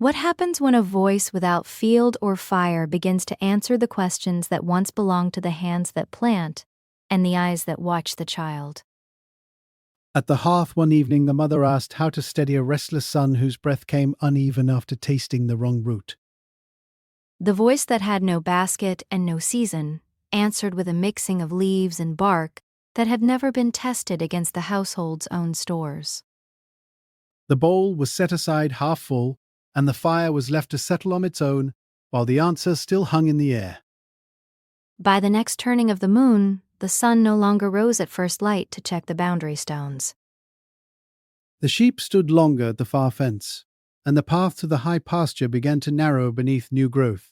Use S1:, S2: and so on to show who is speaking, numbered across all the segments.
S1: What happens when a voice without field or fire begins to answer the questions that once belonged to the hands that plant and the eyes that watch the child?
S2: At the hearth one evening, the mother asked how to steady a restless son whose breath came uneven after tasting the wrong root.
S1: The voice that had no basket and no season answered with a mixing of leaves and bark that had never been tested against the household's own stores.
S2: The bowl was set aside half full, and the fire was left to settle on its own, while the answer still hung in the air.
S1: By the next turning of the moon, the sun no longer rose at first light to check the boundary stones.
S2: The sheep stood longer at the far fence, and the path to the high pasture began to narrow beneath new growth.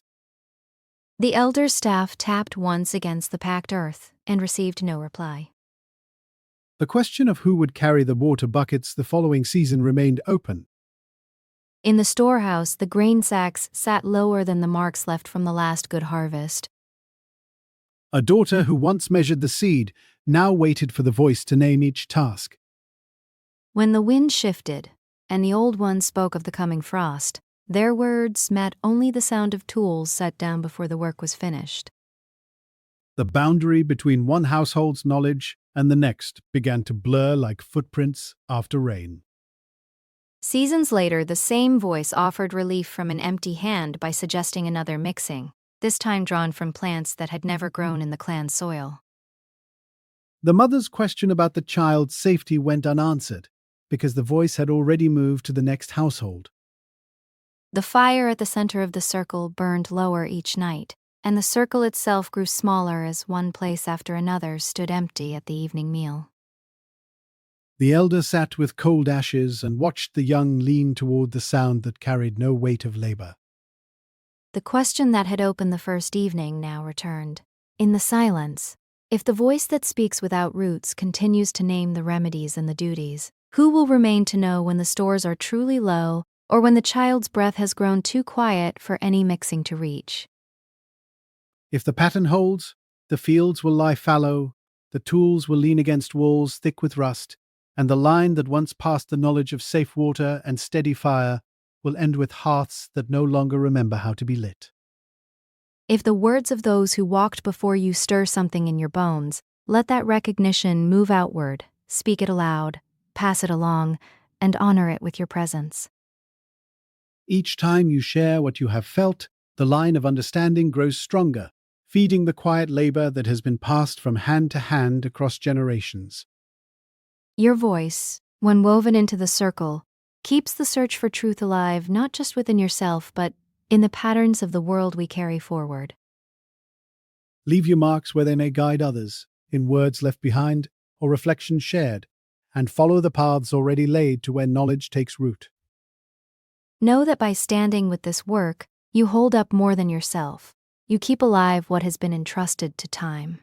S1: The elder's staff tapped once against the packed earth and received no reply.
S2: The question of who would carry the water buckets the following season remained open.
S1: In the storehouse, the grain sacks sat lower than the marks left from the last good harvest.
S2: A daughter who once measured the seed now waited for the voice to name each task.
S1: When the wind shifted and the old one spoke of the coming frost, their words met only the sound of tools set down before the work was finished.
S2: The boundary between one household's knowledge and the next began to blur like footprints after rain.
S1: Seasons later, the same voice offered relief from an empty hand by suggesting another mixing, this time drawn from plants that had never grown in the clan's soil.
S2: The mother's question about the child's safety went unanswered, because the voice had already moved to the next household.
S1: The fire at the center of the circle burned lower each night, and the circle itself grew smaller as one place after another stood empty at the evening meal.
S2: The elder sat with cold ashes and watched the young lean toward the sound that carried no weight of labor.
S1: The question that had opened the first evening now returned. In the silence, if the voice that speaks without roots continues to name the remedies and the duties, who will remain to know when the stores are truly low or when the child's breath has grown too quiet for any mixing to reach?
S2: If the pattern holds, the fields will lie fallow, the tools will lean against walls thick with rust, and the line that once passed the knowledge of safe water and steady fire will end with hearths that no longer remember how to be lit.
S1: If the words of those who walked before you stir something in your bones, let that recognition move outward, speak it aloud, pass it along, and honor it with your presence.
S2: Each time you share what you have felt, the line of understanding grows stronger, feeding the quiet labor that has been passed from hand to hand across generations.
S1: Your voice, when woven into the circle, keeps the search for truth alive not just within yourself but in the patterns of the world we carry forward.
S2: Leave your marks where they may guide others, in words left behind or reflections shared, and follow the paths already laid to where knowledge takes root.
S1: Know that by standing with this work, you hold up more than yourself. You keep alive what has been entrusted to time.